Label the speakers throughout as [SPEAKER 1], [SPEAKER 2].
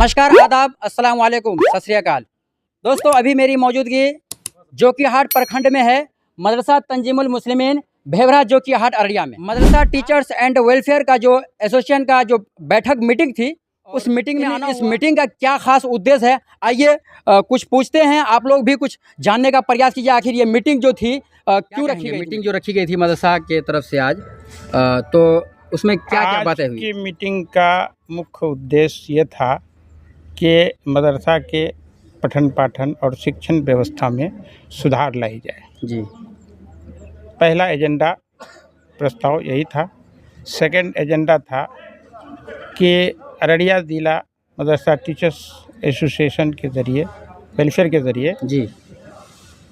[SPEAKER 1] नमस्कार, आदाब, अस्सलाम वालेकुम, सत श्री अकाल। दोस्तों, अभी मेरी मौजूदगी जोकीहाट प्रखंड में है, मदरसा तंजीमुल मुस्लिमीन भेवरा जोकीहाट अररिया में। मदरसा टीचर्स एंड वेलफेयर का जो एसोसिएशन का जो बैठक मीटिंग थी, उस मीटिंग में आना, इस मीटिंग का क्या खास उद्देश्य है, आइए कुछ पूछते हैं। आप लोग भी कुछ जानने का प्रयास कीजिए, आखिर ये मीटिंग जो थी क्यों रखी गई? मीटिंग जो रखी गई थी मदरसा के तरफ से आज, तो उसमें क्या क्या बातें हुई?
[SPEAKER 2] आज की मीटिंग का मुख्य उद्देश्य ये था कि मदरसा के पठन पाठन और शिक्षण व्यवस्था में सुधार लाई जाए।
[SPEAKER 1] जी,
[SPEAKER 2] पहला एजेंडा प्रस्ताव यही था। सेकंड एजेंडा था कि अररिया ज़िला मदरसा टीचर्स एसोसिएशन के ज़रिए, वेलफेयर के ज़रिए
[SPEAKER 1] जी,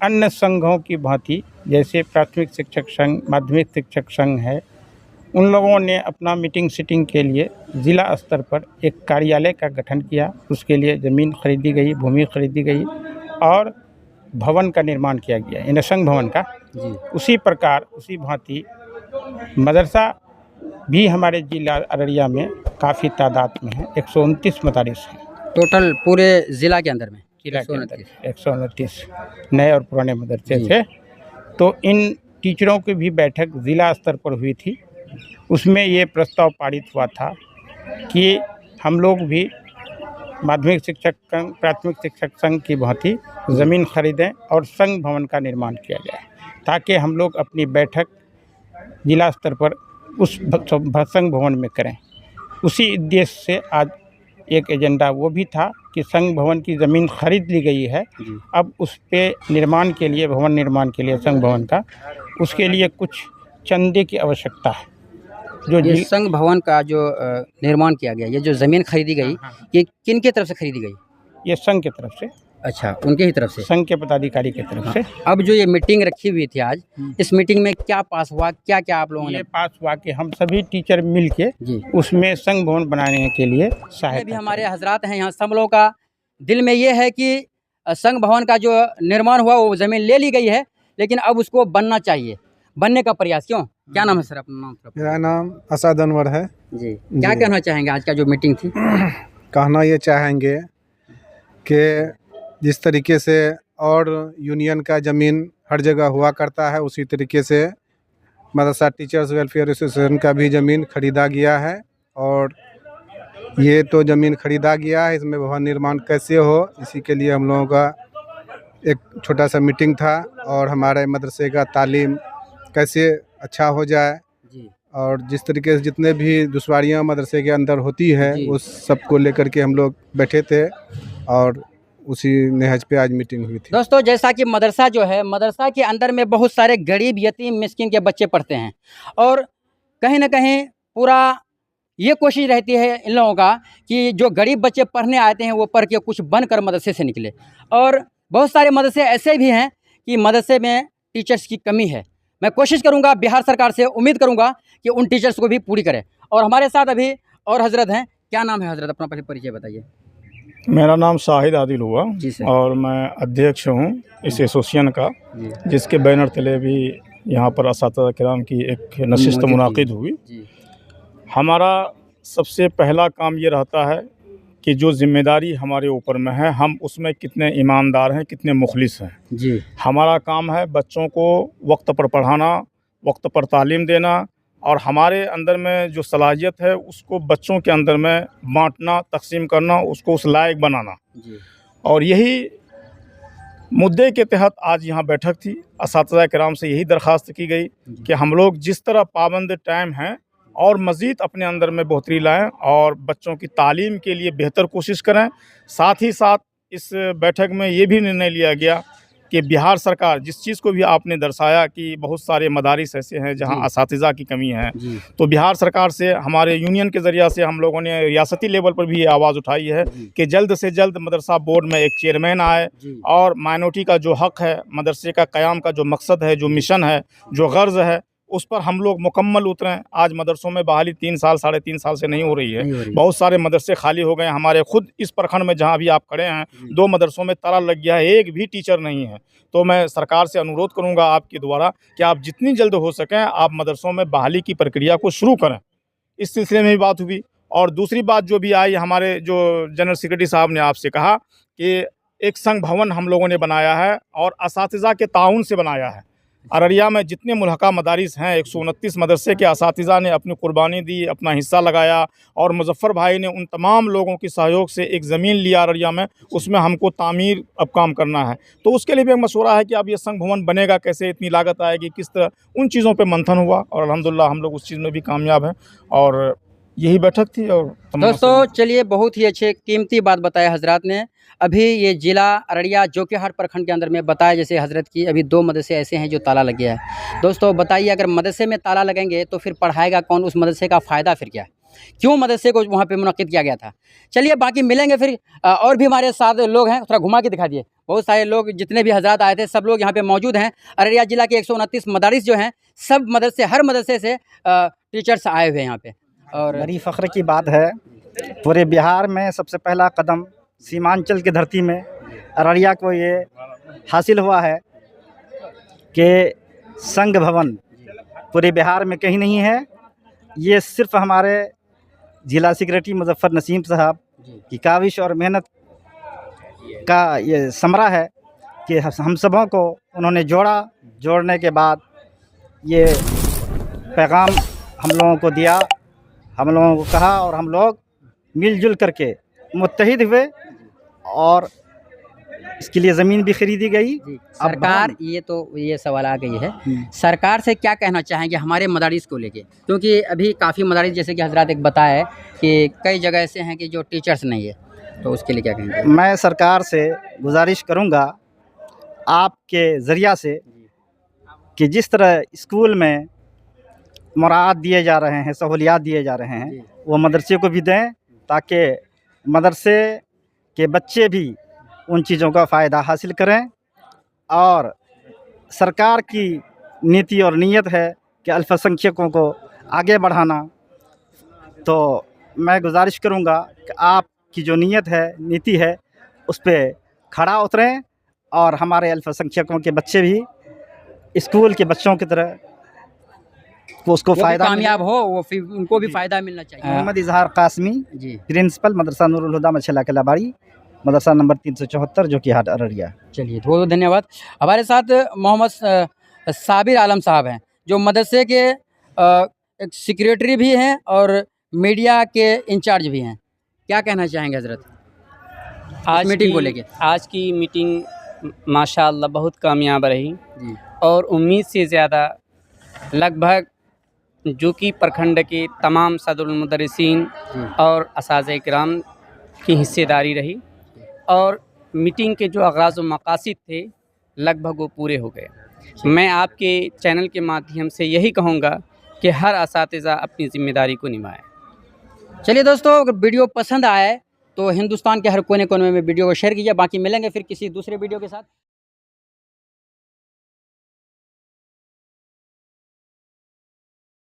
[SPEAKER 2] अन्य संघों की भांति, जैसे प्राथमिक शिक्षक संघ, माध्यमिक शिक्षक संघ है, उन लोगों ने अपना मीटिंग सीटिंग के लिए ज़िला स्तर पर एक कार्यालय का गठन किया। उसके लिए ज़मीन खरीदी गई, भूमि खरीदी गई और भवन का निर्माण किया गया, यानी संघ भवन का।
[SPEAKER 1] जी।
[SPEAKER 2] उसी प्रकार, उसी भांति मदरसा भी हमारे ज़िला अररिया में काफ़ी तादाद में है। 129 मदारिस हैं
[SPEAKER 1] टोटल पूरे ज़िला के अंदर में
[SPEAKER 2] जिला के अंदर।
[SPEAKER 1] 129।
[SPEAKER 2] 129 नए और पुराने मदरसे
[SPEAKER 1] जी।
[SPEAKER 2] थे। तो इन टीचरों की भी बैठक ज़िला स्तर पर हुई थी। उसमें ये प्रस्ताव पारित हुआ था कि हम लोग भी माध्यमिक शिक्षक संघ, प्राथमिक शिक्षक संघ की भांति ज़मीन खरीदें और संघ भवन का निर्माण किया जाए, ताकि हम लोग अपनी बैठक जिला स्तर पर उस संघ भवन में करें। उसी उद्देश्य से आज एक एजेंडा वो भी था कि संघ भवन की ज़मीन खरीद ली गई है। अब उस पे निर्माण के लिए, भवन निर्माण के लिए संघ भवन का, उसके लिए कुछ चंदे की आवश्यकता है। जो
[SPEAKER 1] ये संघ भवन का जो निर्माण किया गया, ये जो ज़मीन खरीदी गई, ये किन के तरफ से खरीदी गई?
[SPEAKER 2] ये संघ की तरफ से,
[SPEAKER 1] अच्छा, उनके ही तरफ से।
[SPEAKER 2] संघ के पदाधिकारी की तरफ से।
[SPEAKER 1] अब जो ये मीटिंग रखी हुई थी आज, इस मीटिंग में क्या पास हुआ, क्या क्या आप लोगों
[SPEAKER 2] ये
[SPEAKER 1] ने?
[SPEAKER 2] पास हुआ कि हम सभी टीचर मिल के
[SPEAKER 1] जी,
[SPEAKER 2] उसमें संघ भवन बनाने के लिए
[SPEAKER 1] भी
[SPEAKER 2] सहायता
[SPEAKER 1] हमारे हजरात हैं यहाँ, सब लोगों का दिल में ये है कि संघ भवन का जो निर्माण हुआ वो ज़मीन ले ली गई है, लेकिन अब उसको बनना चाहिए, बनने का प्रयास क्यों? क्या नाम है सर अपना? नाम सर?
[SPEAKER 3] मेरा नाम असद अनवर है।
[SPEAKER 1] जी, क्या कहना चाहेंगे आज का जो मीटिंग थी?
[SPEAKER 3] कहना ये चाहेंगे कि जिस तरीके से और यूनियन का ज़मीन हर जगह हुआ करता है, उसी तरीके से मदरसा टीचर्स वेलफेयर एसोसिएशन का भी ज़मीन खरीदा गया है। और ये तो ज़मीन खरीदा गया है, इसमें भवन निर्माण कैसे हो, इसी के लिए हम लोगों का एक छोटा सा मीटिंग था। और हमारे मदरसे का तालीम कैसे अच्छा हो जाए,
[SPEAKER 1] जी,
[SPEAKER 3] और जिस तरीके से जितने भी दुश्वारियाँ मदरसे के अंदर होती है,
[SPEAKER 1] जी।
[SPEAKER 3] उस सब को लेकर के हम लोग बैठे थे और उसी नहज पे आज मीटिंग हुई थी।
[SPEAKER 1] दोस्तों, जैसा कि मदरसा जो है, मदरसा के अंदर में बहुत सारे गरीब, यतीम, मिस्किन के बच्चे पढ़ते हैं, और कहीं ना कहीं पूरा ये कोशिश रहती है इन लोगों का कि जो गरीब बच्चे पढ़ने आते हैं वो पढ़ के कुछ बनकर मदरसे से निकले। और बहुत सारे मदरसे ऐसे भी हैं कि मदरसे में टीचर्स की कमी है। मैं कोशिश करूंगा, बिहार सरकार से उम्मीद करूंगा कि उन टीचर्स को भी पूरी करे। और हमारे साथ अभी और हज़रत हैं। क्या नाम है हज़रत? अपना पहले परिचय बताइए।
[SPEAKER 4] मेरा नाम शाहिद आदिल हुआ
[SPEAKER 1] जी सर।
[SPEAKER 4] और मैं अध्यक्ष हूँ इस एसोसिएशन का,
[SPEAKER 1] जी,
[SPEAKER 4] जिसके बैनर तले भी यहाँ पर असातिज़ा किराम की एक नशिस्त मुनाकिद हुई।
[SPEAKER 1] जी,
[SPEAKER 4] हमारा सबसे पहला काम ये रहता है कि जो जिम्मेदारी हमारे ऊपर में है, हम उसमें कितने ईमानदार हैं, कितने मुखलिस हैं।
[SPEAKER 1] जी,
[SPEAKER 4] हमारा काम है बच्चों को वक्त पर पढ़ाना, वक्त पर तालीम देना, और हमारे अंदर में जो सलाहियत है उसको बच्चों के अंदर में बांटना, तकसीम करना, उसको उस लायक बनाना।
[SPEAKER 1] जी,
[SPEAKER 4] और यही मुद्दे के तहत आज यहाँ बैठक थी। असातिज़ा किराम से यही दरख्वास्त की गई कि हम लोग जिस तरह पाबंद टाइम हैं और मज़ीद अपने अंदर में बढ़ोतरी लाएं और बच्चों की तालीम के लिए बेहतर कोशिश करें। साथ ही साथ इस बैठक में ये भी निर्णय लिया गया कि बिहार सरकार, जिस चीज़ को भी आपने दर्शाया कि बहुत सारे मदारिस ऐसे हैं जहाँ
[SPEAKER 1] जी।
[SPEAKER 4] असातिज़ा की कमी है,
[SPEAKER 1] जी,
[SPEAKER 4] तो बिहार सरकार से, हमारे यूनियन के ज़रिए से हम लोगों ने रियासती लेवल पर भी ये आवाज़ उठाई है
[SPEAKER 1] जी,
[SPEAKER 4] कि जल्द से जल्द मदरसा बोर्ड में एक चेयरमैन आए
[SPEAKER 1] जी,
[SPEAKER 4] और माइनॉरिटी का जो हक़ है, मदरसे का क़याम का जो मकसद है, जो मिशन है, जो गर्ज़ है, उस पर हम लोग मुकम्मल उतरें। आज मदरसों में बहाली 3 साल, साढ़े 3 साल से नहीं हो रही है।
[SPEAKER 1] नहीं हो रही।
[SPEAKER 4] बहुत सारे मदरसे खाली हो गए हैं। हमारे खुद इस प्रखंड में जहाँ भी आप खड़े हैं, 2 मदरसों में ताला लग गया है, एक भी टीचर नहीं है। तो मैं सरकार से अनुरोध करूँगा आपके द्वारा कि आप जितनी जल्द हो सकें आप मदरसों में बहाली की प्रक्रिया को शुरू करें। इस सिलसिले में भी बात हुई। और दूसरी बात जो भी आई, हमारे जो जनरल सेक्रेटरी साहब ने आपसे कहा कि एक संघ भवन हम लोगों ने बनाया है और असातिज़ा के ताउन से बनाया है। अररिया में जितने मुल्हका मदारिस हैं 129 मदरसे के असातिज़ा ने अपनी कुर्बानी दी, अपना हिस्सा लगाया और मुज़फ़्फ़र भाई ने उन तमाम लोगों के सहयोग से एक ज़मीन लिया अररिया में, उसमें हमको तामीर अब काम करना है। तो उसके लिए भी एक मशवरा है कि अब ये संघ भवन बनेगा कैसे, इतनी लागत आएगी, किस तरह, उन चीज़ों पर मंथन हुआ और अल्हम्दुलिल्लाह हम लोग उस चीज़ में भी कामयाब हैं। और यही बैठक थी। और
[SPEAKER 1] दोस्तों चलिए, बहुत ही अच्छे कीमती बात बताया हजरत ने। अभी ये ज़िला अररिया जोकीहाट प्रखंड के अंदर में बताया जैसे हजरत की, अभी 2 मदरसे ऐसे हैं जो ताला लग गया है। दोस्तों बताइए, अगर मदरसे में ताला लगेंगे तो फिर पढ़ाएगा कौन, उस मदरसे का फ़ायदा फिर क्या है, क्यों मदरसे को वहाँ पे मुनक्किद किया गया था। चलिए बाकी मिलेंगे फिर। और भी हमारे साथ लोग हैं, थोड़ा घुमा के दिखा दिए। बहुत सारे लोग, जितने भी हजरत आए थे सब लोग यहाँ पे मौजूद हैं। अररिया ज़िला के 129 मदारिस जो हैं, सब मदरसे, हर मदरसे से टीचर्स आए हुए हैं यहाँ पे। और
[SPEAKER 5] बड़ी फ़ख्र की बात है, पूरे बिहार में सबसे पहला कदम सीमांचल की धरती में अररिया को ये हासिल हुआ है कि संघ भवन पूरे बिहार में कहीं नहीं है। ये सिर्फ़ हमारे ज़िला सेक्रेटरी मुज़फ़्फ़र नसीम साहब की काविश और मेहनत का ये समरा है कि हम सबों को उन्होंने जोड़ने के बाद ये पैगाम हम लोगों को दिया, हम लोगों को कहा और हम लोग मिलजुल करके मुत्तहिद हुए और इसके लिए ज़मीन भी खरीदी गई।
[SPEAKER 1] सरकार, ये सवाल आ गई है, सरकार से क्या कहना चाहेंगे हमारे मदारिस को लेके, क्योंकि अभी काफ़ी मदारिस जैसे कि हजरत एक बताया है कि कई जगह ऐसे हैं कि जो टीचर्स नहीं है, तो उसके लिए क्या कहेंगे।
[SPEAKER 5] मैं सरकार से गुजारिश करूंगा आपके ज़रिया से कि जिस तरह स्कूल में मुराद दिए जा रहे हैं, सहूलियात दिए जा रहे हैं, वो मदरसे को भी दें ताकि मदरसे के बच्चे भी उन चीज़ों का फ़ायदा हासिल करें। और सरकार की नीति और नीयत है कि अल्पसंख्यकों को आगे बढ़ाना। तो मैं गुजारिश करूंगा कि आपकी जो नीयत है, नीति है, उस पे खड़ा उतरें और हमारे अल्पसंख्यकों के बच्चे भी स्कूल के बच्चों की तरह उसको फ़ायदा
[SPEAKER 1] कामयाब हो, वो फिर उनको भी फ़ायदा मिलना चाहिए।
[SPEAKER 5] मोहम्मद इजहार कासमी
[SPEAKER 1] जी,
[SPEAKER 5] प्रिंसिपल मदरसा नूरुल हुदा मछला कलाबाड़ी, मदरसा नंबर 374 जोकीहाट अररिया।
[SPEAKER 1] चलिए बहुत बहुत धन्यवाद। हमारे साथ मोहम्मद साबिर आलम साहब हैं, जो मदरसे के एक सेक्रेटरी भी हैं और मीडिया के इंचार्ज भी हैं। क्या कहना चाहेंगे हजरत आज मीटिंग को लेके।
[SPEAKER 6] आज की मीटिंग माशाअल्लाह बहुत कामयाब रही
[SPEAKER 1] जी,
[SPEAKER 6] और उम्मीद से ज़्यादा लगभग जो कि प्रखंड के तमाम सदरुल मुदर्रिसीन और असातिज़ा किराम की हिस्सेदारी रही और मीटिंग के जो अग़राज़ व मक़ासिद थे लगभग वो पूरे हो गए। मैं आपके चैनल के माध्यम से यही कहूँगा कि हर असातिज़ा अपनी ज़िम्मेदारी को निभाएं।
[SPEAKER 1] चलिए दोस्तों, अगर वीडियो पसंद आए तो हिंदुस्तान के हर कोने कोने में वीडियो को शेयर कीजिए। बाकी मिलेंगे फिर किसी दूसरे वीडियो के साथ।